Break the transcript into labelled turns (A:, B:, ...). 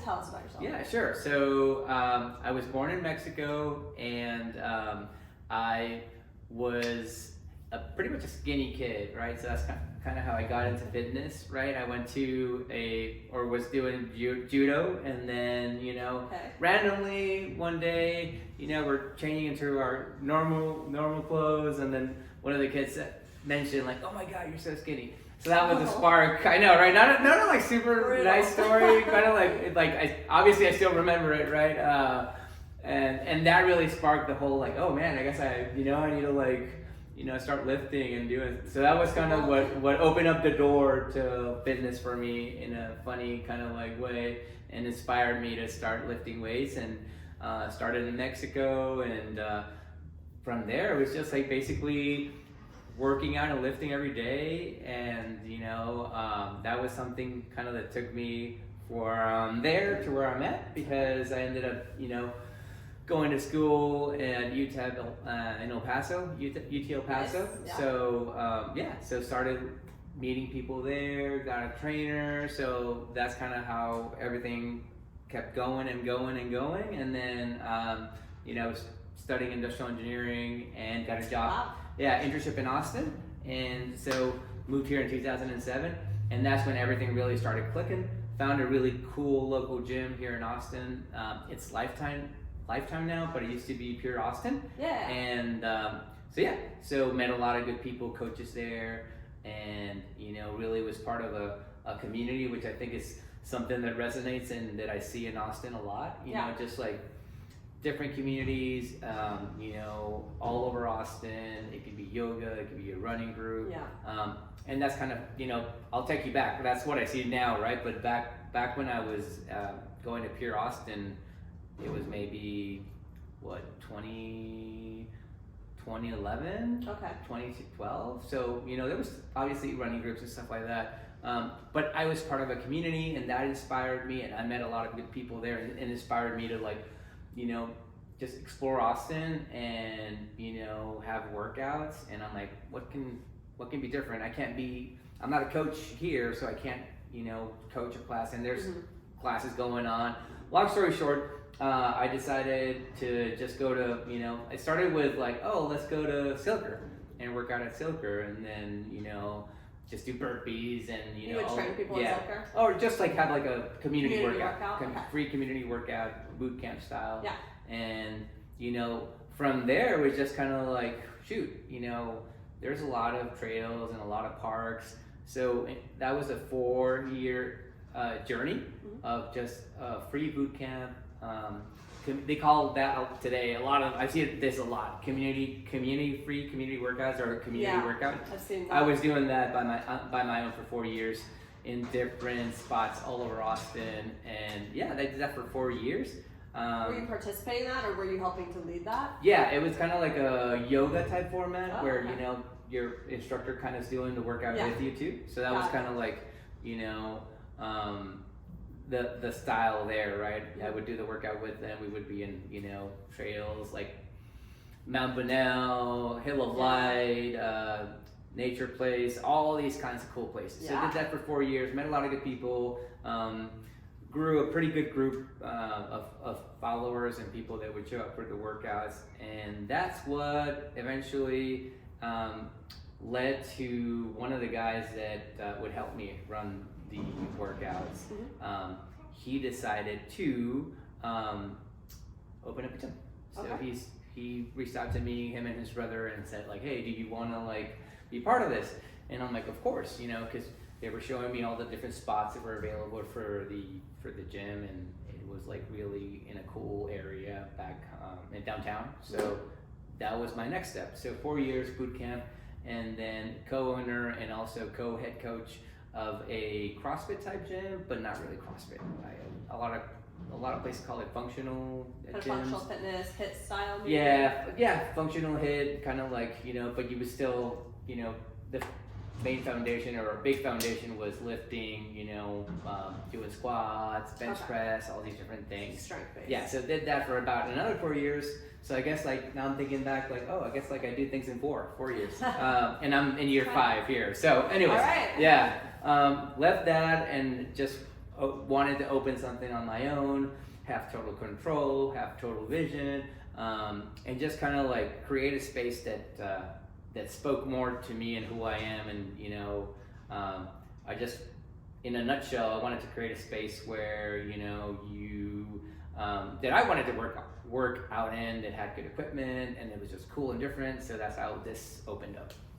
A: tell us about yourself.
B: Yeah, sure. So I was born in Mexico, and I was pretty much a skinny kid, right? So that's kind of how I got into fitness, right? I went to was doing judo, and then, randomly one day, we're changing into our normal clothes, and then one of the kids mentioned, like, "Oh my God, you're so skinny." So that was a spark. I know, right? Not a like super nice story, kind of like obviously I still remember it, right? And that really sparked the whole, like, oh man, I guess I need to, like, start lifting and doing. So that was kind of what opened up the door to fitness for me in a funny kind of like way, and inspired me to start lifting weights, and started in Mexico, and from there it was just like basically working out and lifting every day, and that was something kind of that took me from there to where I'm at, because I ended up going to school at UTEP in El Paso, UT El Paso. Nice. Yeah. So so started meeting people there, got a trainer. So that's kind of how everything kept going and going and going. And then studying industrial engineering and got a job. Wow. Yeah, internship in Austin. And so moved here in 2007, and that's when everything really started clicking. Found a really cool local gym here in Austin. It's Lifetime now, but it used to be Pure Austin. Yeah. And so met a lot of good people, coaches there, and really was part of a community, which I think is something that resonates and that I see in Austin a lot. Just like different communities, all over Austin. It could be yoga, it could be a running group. Yeah. And that's kind of, I'll take you back. That's what I see now, right? But back when I was going to Pure Austin, it was maybe, 2011? Okay. 2012. So, there was obviously running groups and stuff like that. But I was part of a community, and that inspired me, and I met a lot of good people there, and inspired me to, like, just explore Austin and, have workouts. And I'm like, what can be different? I'm not a coach here, so I can't, coach a class, and there's classes going on. Long story short, I decided to just go to, I started with like, let's go to Silker and work out at Silker, and then, just do burpees and,
A: You would train people at Silker?
B: Or just like have like a community workout. Okay. Free community workout, boot camp style. Yeah. And, from there it was just kind of like, shoot, there's a lot of trails and a lot of parks. So that was a 4-year journey of just free boot camp. They call that today I see this a lot. Community free community workouts, or community workout.
A: I've seen that.
B: I was doing that by my own for 4 years in different spots all over Austin, and I did that for 4 years.
A: Were you participating in that, or were you helping to lead that?
B: Yeah, it was kind of like a yoga type format where your instructor kind of is doing the workout with you too. So that was kind of like the style there, right? I would do the workout with them. We would be in, trails like Mount Bunnell, Hill of Light, Nature Place, all these kinds of cool places. So I did that for 4 years, met a lot of good people, grew a pretty good group of followers and people that would show up for the workouts. And that's what eventually led to one of the guys that would help me run the workouts. He decided to open up a gym. So he reached out to me, him and his brother, and said like, hey, do you want to like be part of this? And I'm like, of course, because they were showing me all the different spots that were available for the gym, and it was like really in a cool area back in downtown. So that was my next step. So 4 years boot camp, and then co-owner and also co-head coach of a CrossFit type gym, but not really CrossFit. A lot of places call it functional gyms.
A: Functional fitness, HIIT style maybe?
B: Yeah, functional HIIT, kind of like, but you would still, the main foundation or a big foundation was lifting, doing squats, bench press, all these different things.
A: Strength based.
B: Yeah, so did that for about another 4 years. So I guess like now I'm thinking back like, I guess like I do things in 4 years. And I'm in year 5 here. So anyways, left that and just wanted to open something on my own, have total control, have total vision, and just kind of like create a space that spoke more to me and who I am. And I just, in a nutshell, I wanted to create a space where that I wanted to work out in, that had good equipment, and it was just cool and different. So that's how this opened up.